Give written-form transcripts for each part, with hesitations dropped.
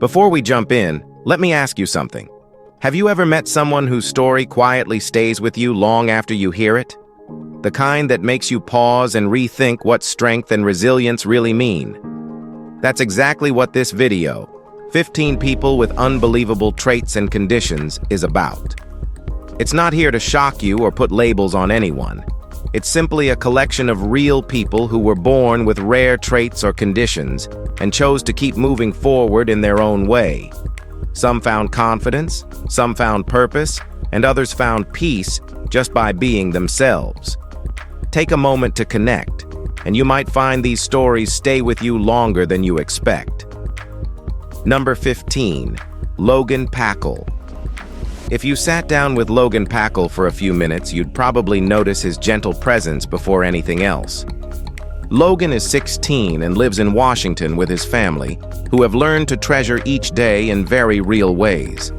Before we jump in, let me ask you something. Have you ever met someone whose story quietly stays with you long after you hear it? The kind that makes you pause and rethink what strength and resilience really mean. That's exactly what this video, 15 People with Unbelievable Traits and Conditions, is about. It's not here to shock you or put labels on anyone. It's simply a collection of real people who were born with rare traits or conditions and chose to keep moving forward in their own way. Some found confidence, some found purpose, and others found peace just by being themselves. Take a moment to connect, and you might find these stories stay with you longer than you expect. Number 15. Logan Packle. If you sat down with Logan Packle for a few minutes, you'd probably notice his gentle presence before anything else. Logan is 16 and lives in Washington with his family, who have learned to treasure each day in very real ways.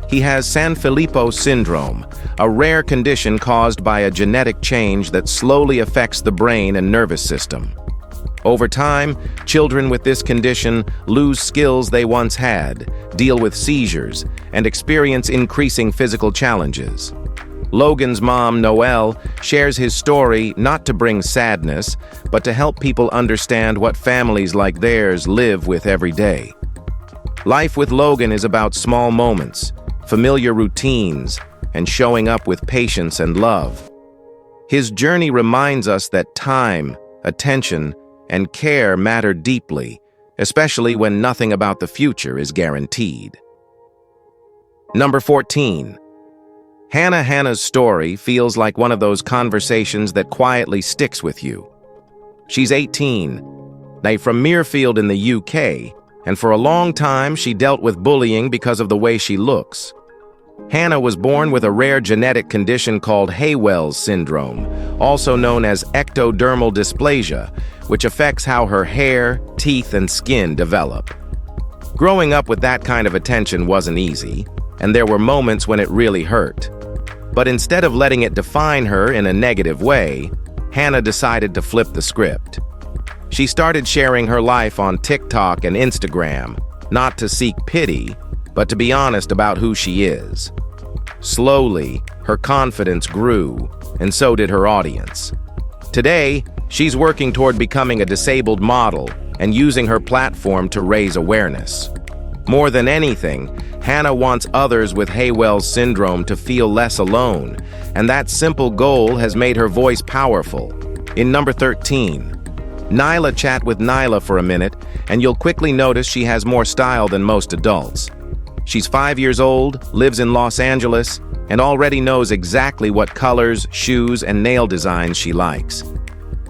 He has Sanfilippo syndrome, a rare condition caused by a genetic change that slowly affects the brain and nervous system. Over time, children with this condition lose skills they once had, deal with seizures, and experience increasing physical challenges. Logan's mom, Noelle, shares his story not to bring sadness, but to help people understand what families like theirs live with every day. Life with Logan is about small moments, familiar routines, and showing up with patience and love. His journey reminds us that time, attention, and care matter deeply, especially when nothing about the future is guaranteed. Number 14. Hannah's story feels like one of those conversations that quietly sticks with you. She's 18, from Muirfield in the UK, and for a long time she dealt with bullying because of the way she looks. Hannah was born with a rare genetic condition called Haywell's syndrome, also known as ectodermal dysplasia, which affects how her hair, teeth, and skin develop. Growing up with that kind of attention wasn't easy, and there were moments when it really hurt. But instead of letting it define her in a negative way, Hannah decided to flip the script. She started sharing her life on TikTok and Instagram, not to seek pity, but to be honest about who she is. Slowly, her confidence grew, and so did her audience. Today, she's working toward becoming a disabled model and using her platform to raise awareness. More than anything, Hannah wants others with Haywell's syndrome to feel less alone, and that simple goal has made her voice powerful. In number 13, Nyla. Chat with Nyla for a minute, and you'll quickly notice she has more style than most adults. She's 5 years old, lives in Los Angeles, and already knows exactly what colors, shoes, and nail designs she likes.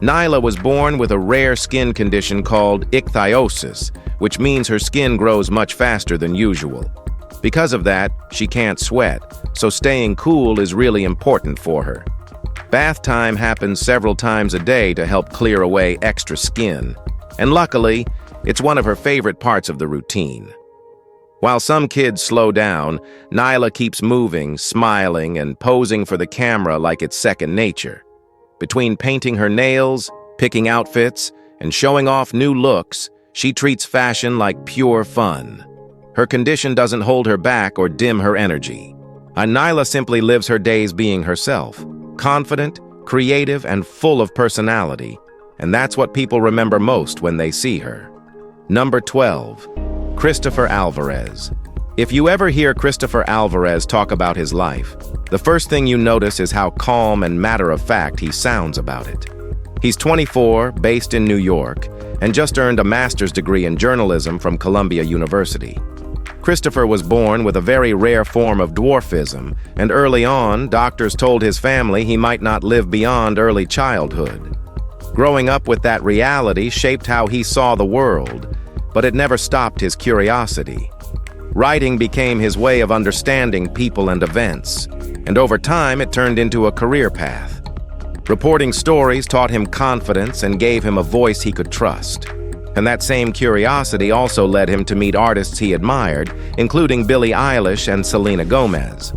Nyla was born with a rare skin condition called ichthyosis, which means her skin grows much faster than usual. Because of that, she can't sweat, so staying cool is really important for her. Bath time happens several times a day to help clear away extra skin, and luckily, it's one of her favorite parts of the routine. While some kids slow down, Nyla keeps moving, smiling, and posing for the camera like it's second nature. Between painting her nails, picking outfits, and showing off new looks, she treats fashion like pure fun. Her condition doesn't hold her back or dim her energy. Nyla simply lives her days being herself, confident, creative, and full of personality, and that's what people remember most when they see her. Number 12. Christopher Alvarez. If you ever hear Christopher Alvarez talk about his life, the first thing you notice is how calm and matter-of-fact he sounds about it. He's 24, based in New York, and just earned a master's degree in journalism from Columbia University. Christopher was born with a very rare form of dwarfism, and early on, doctors told his family he might not live beyond early childhood. Growing up with that reality shaped how he saw the world, but it never stopped his curiosity. Writing became his way of understanding people and events, and over time it turned into a career path. Reporting stories taught him confidence and gave him a voice he could trust. And that same curiosity also led him to meet artists he admired, including Billie Eilish and Selena Gomez.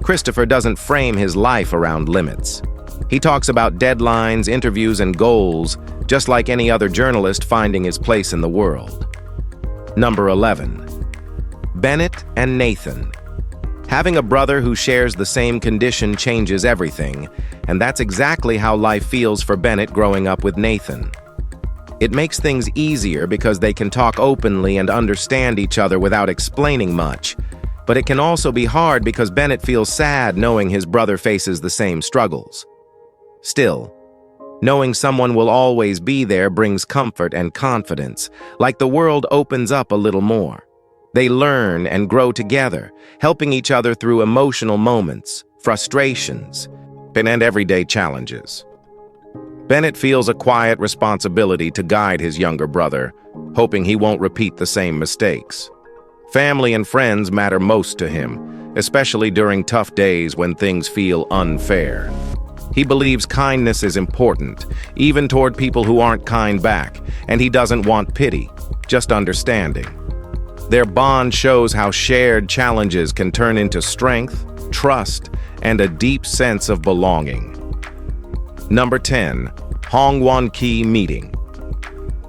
Christopher doesn't frame his life around limits. He talks about deadlines, interviews, and goals, just like any other journalist finding his place in the world. Number 11. Bennett and Nathan. Having a brother who shares the same condition changes everything, and that's exactly how life feels for Bennett growing up with Nathan. It makes things easier because they can talk openly and understand each other without explaining much, but it can also be hard because Bennett feels sad knowing his brother faces the same struggles. Still, knowing someone will always be there brings comfort and confidence, like the world opens up a little more. They learn and grow together, helping each other through emotional moments, frustrations, and everyday challenges. Bennett feels a quiet responsibility to guide his younger brother, hoping he won't repeat the same mistakes. Family and friends matter most to him, especially during tough days when things feel unfair. He believes kindness is important, even toward people who aren't kind back, and he doesn't want pity, just understanding. Their bond shows how shared challenges can turn into strength, trust, and a deep sense of belonging. Number 10. Hong Won-ki meeting.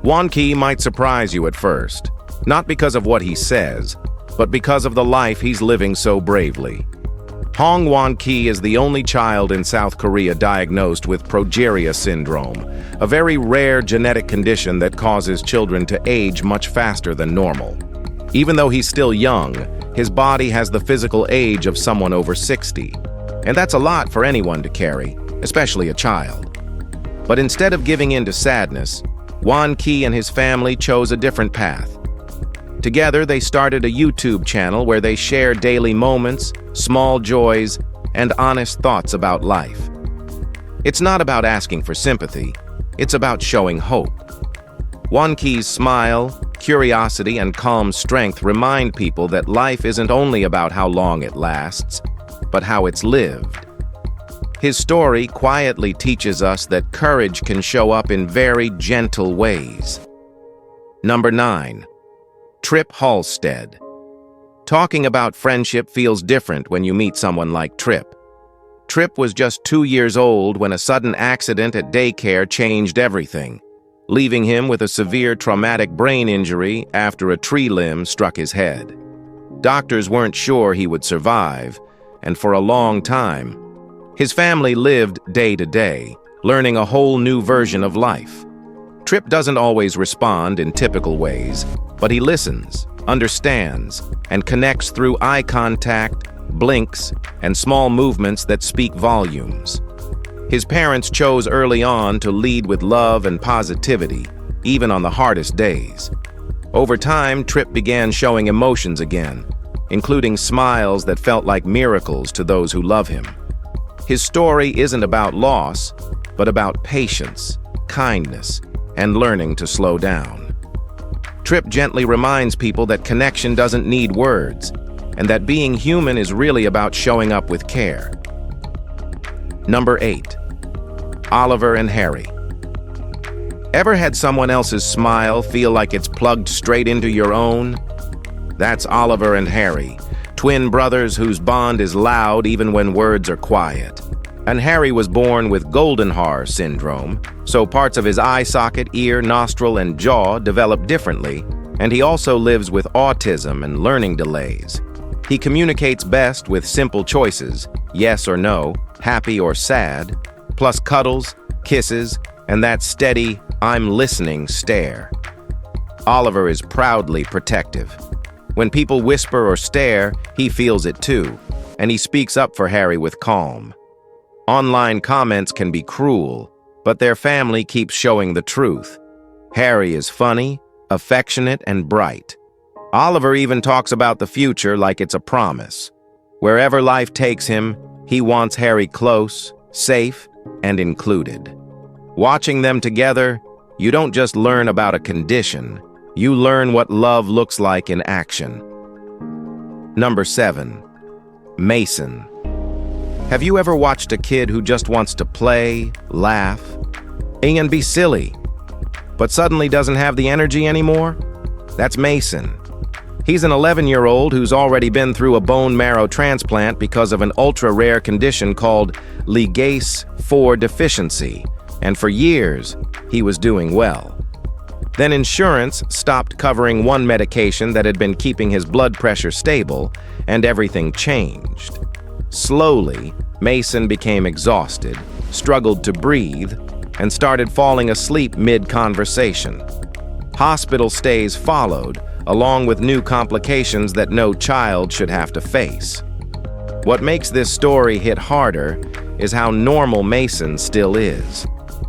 Won-ki might surprise you at first, not because of what he says, but because of the life he's living so bravely. Hong Won-ki is the only child in South Korea diagnosed with progeria syndrome, a very rare genetic condition that causes children to age much faster than normal. Even though he's still young, his body has the physical age of someone over 60, and that's a lot for anyone to carry, especially a child. But instead of giving in to sadness, Won-ki and his family chose a different path. Together, they started a YouTube channel where they share daily moments, small joys, and honest thoughts about life. It's not about asking for sympathy, it's about showing hope. Won-ki's smile, curiosity, and calm strength remind people that life isn't only about how long it lasts, but how it's lived. His story quietly teaches us that courage can show up in very gentle ways. Number 9. Trip Halstead. Talking about friendship feels different when you meet someone like Trip. Trip was just 2 years old when a sudden accident at daycare changed everything, leaving him with a severe traumatic brain injury after a tree limb struck his head. Doctors weren't sure he would survive, and for a long time, his family lived day to day, learning a whole new version of life. Trip doesn't always respond in typical ways, but he listens, understands, and connects through eye contact, blinks, and small movements that speak volumes. His parents chose early on to lead with love and positivity, even on the hardest days. Over time, Trip began showing emotions again, including smiles that felt like miracles to those who love him. His story isn't about loss, but about patience, kindness, and learning to slow down. Trip gently reminds people that connection doesn't need words, and that being human is really about showing up with care. Number 8. Oliver and Harry. Ever had someone else's smile feel like it's plugged straight into your own? That's Oliver and Harry, twin brothers whose bond is loud even when words are quiet. And Harry was born with Goldenhar syndrome, so parts of his eye socket, ear, nostril, and jaw develop differently, and he also lives with autism and learning delays. He communicates best with simple choices, yes or no, happy or sad, plus cuddles, kisses, and that steady, I'm listening stare. Oliver is proudly protective. When people whisper or stare, he feels it too, and he speaks up for Harry with calm. Online comments can be cruel, but their family keeps showing the truth. Harry is funny, affectionate, and bright. Oliver even talks about the future like it's a promise. Wherever life takes him, he wants Harry close, safe, and included. Watching them together, you don't just learn about a condition, you learn what love looks like in action. Number 7. Mason. Have you ever watched a kid who just wants to play, laugh, and be silly, but suddenly doesn't have the energy anymore? That's Mason. He's an 11-year-old who's already been through a bone marrow transplant because of an ultra-rare condition called ligase 4 deficiency, and for years, he was doing well. Then insurance stopped covering one medication that had been keeping his blood pressure stable, and everything changed. Slowly, Mason became exhausted, struggled to breathe, and started falling asleep mid-conversation. Hospital stays followed, along with new complications that no child should have to face. What makes this story hit harder is how normal Mason still is.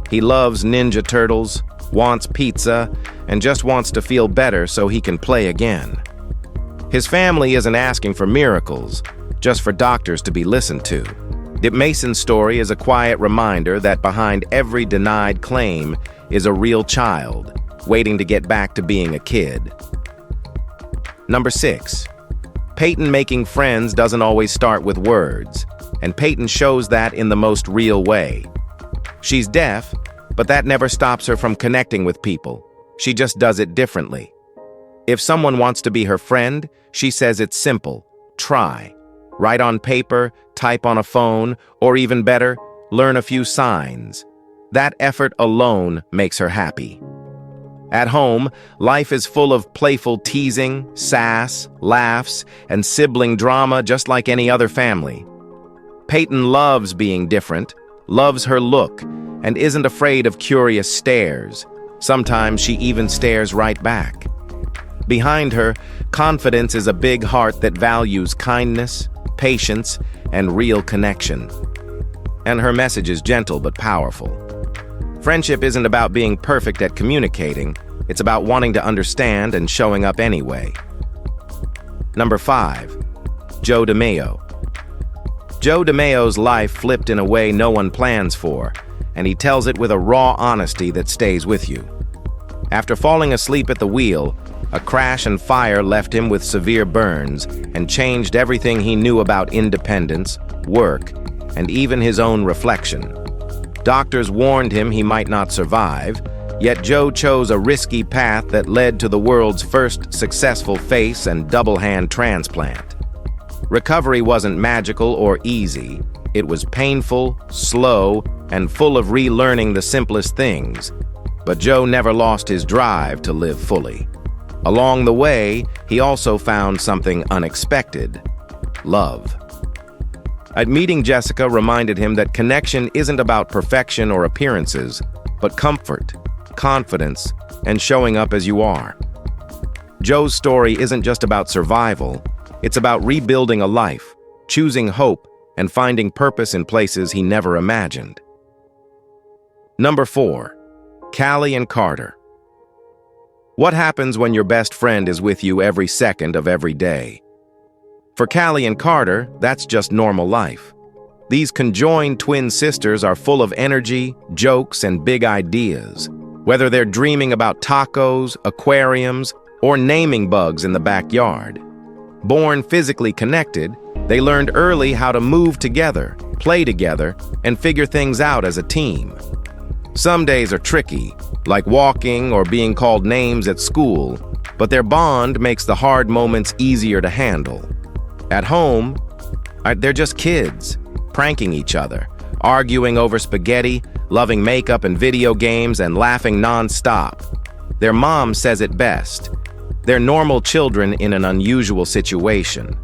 He loves Ninja Turtles, wants pizza, and just wants to feel better so he can play again. His family isn't asking for miracles, just for doctors to be listened to. Mason's story is a quiet reminder that behind every denied claim is a real child, waiting to get back to being a kid. Number 6. Peyton making friends doesn't always start with words, and Peyton shows that in the most real way. She's deaf, but that never stops her from connecting with people. She just does it differently. If someone wants to be her friend, she says it's simple: try. Write on paper, type on a phone, or even better, learn a few signs. That effort alone makes her happy. At home, life is full of playful teasing, sass, laughs, and sibling drama just like any other family. Peyton loves being different, loves her look, and isn't afraid of curious stares. Sometimes she even stares right back. Behind her, confidence is a big heart that values kindness, patience, and real connection. And her message is gentle but powerful. Friendship isn't about being perfect at communicating, it's about wanting to understand and showing up anyway. Number 5. Joe DeMaio. Joe DeMaio's life flipped in a way no one plans for, and he tells it with a raw honesty that stays with you. After falling asleep at the wheel, a crash and fire left him with severe burns and changed everything he knew about independence, work, and even his own reflection. Doctors warned him he might not survive, yet Joe chose a risky path that led to the world's first successful face and double-hand transplant. Recovery wasn't magical or easy. It was painful, slow, and full of relearning the simplest things. But Joe never lost his drive to live fully. Along the way, he also found something unexpected: love. Meeting Jessica reminded him that connection isn't about perfection or appearances, but comfort, confidence, and showing up as you are. Joe's story isn't just about survival, it's about rebuilding a life, choosing hope, and finding purpose in places he never imagined. Number 4. Callie and Carter. What happens when your best friend is with you every second of every day? For Callie and Carter, that's just normal life. These conjoined twin sisters are full of energy, jokes, and big ideas. Whether they're dreaming about tacos, aquariums, or naming bugs in the backyard. Born physically connected, they learned early how to move together, play together, and figure things out as a team. Some days are tricky, like walking or being called names at school, but their bond makes the hard moments easier to handle. At home, they're just kids, pranking each other, arguing over spaghetti, loving makeup and video games, and laughing non-stop. Their mom says it best: they're normal children in an unusual situation.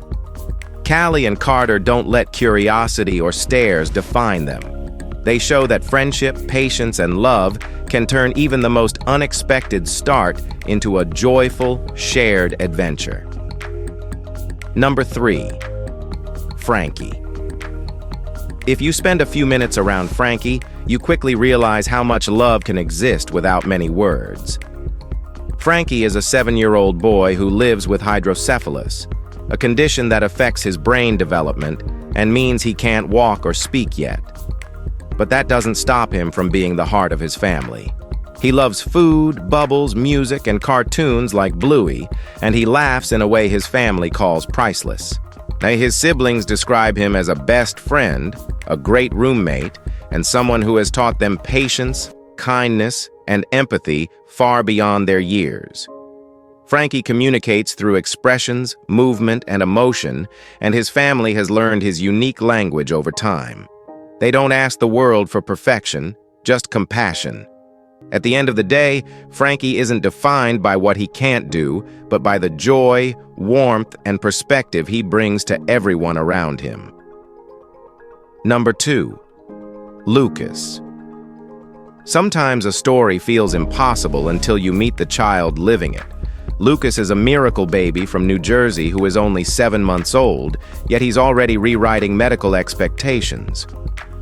Callie and Carter don't let curiosity or stares define them. They show that friendship, patience, and love can turn even the most unexpected start into a joyful, shared adventure. Number 3. Frankie. If you spend a few minutes around Frankie, you quickly realize how much love can exist without many words. Frankie is a 7-year-old boy who lives with hydrocephalus, a condition that affects his brain development and means he can't walk or speak yet. But that doesn't stop him from being the heart of his family. He loves food, bubbles, music, and cartoons like Bluey, and he laughs in a way his family calls priceless. His siblings describe him as a best friend, a great roommate, and someone who has taught them patience, kindness, and empathy far beyond their years. Frankie communicates through expressions, movement, and emotion, and his family has learned his unique language over time. They don't ask the world for perfection, just compassion. At the end of the day, Frankie isn't defined by what he can't do, but by the joy, warmth, and perspective he brings to everyone around him. Number 2. Lucas. Sometimes a story feels impossible until you meet the child living it. Lucas is a miracle baby from New Jersey who is only 7 months old, yet he's already rewriting medical expectations.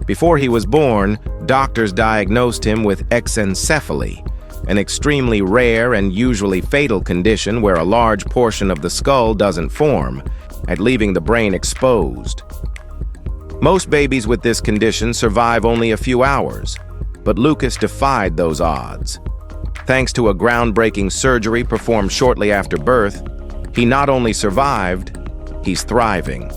Before he was born, doctors diagnosed him with exencephaly, an extremely rare and usually fatal condition where a large portion of the skull doesn't form, and leaving the brain exposed. Most babies with this condition survive only a few hours, but Lucas defied those odds. Thanks to a groundbreaking surgery performed shortly after birth, he not only survived, he's thriving.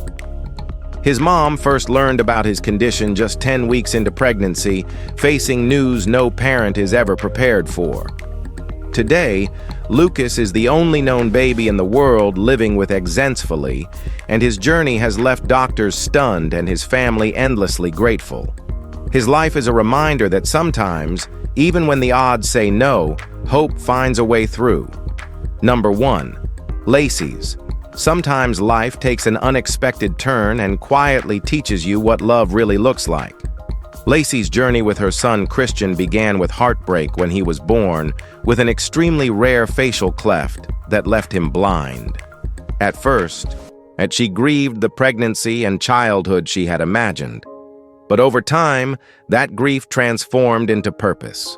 His mom first learned about his condition just 10 weeks into pregnancy, facing news no parent is ever prepared for. Today, Lucas is the only known baby in the world living with exencephaly, and his journey has left doctors stunned and his family endlessly grateful. His life is a reminder that sometimes, even when the odds say no, hope finds a way through. Number 1. Lacey's. Sometimes life takes an unexpected turn and quietly teaches you what love really looks like. Lacey's journey with her son Christian began with heartbreak when he was born, with an extremely rare facial cleft that left him blind. At first, she grieved the pregnancy and childhood she had imagined. But over time, that grief transformed into purpose.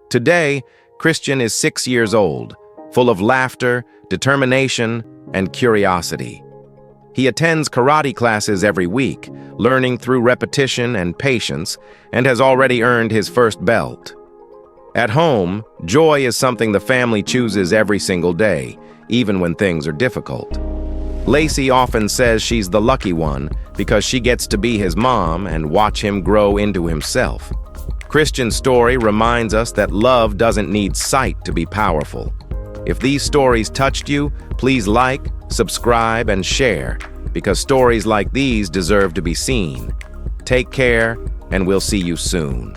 Today, Christian is 6 years old, full of laughter, determination, and curiosity. He attends karate classes every week, learning through repetition and patience, and has already earned his first belt. At home, joy is something the family chooses every single day, even when things are difficult. Lacey often says she's the lucky one because she gets to be his mom and watch him grow into himself. Christian's story reminds us that love doesn't need sight to be powerful. If these stories touched you, please like, subscribe, and share, because stories like these deserve to be seen. Take care, and we'll see you soon.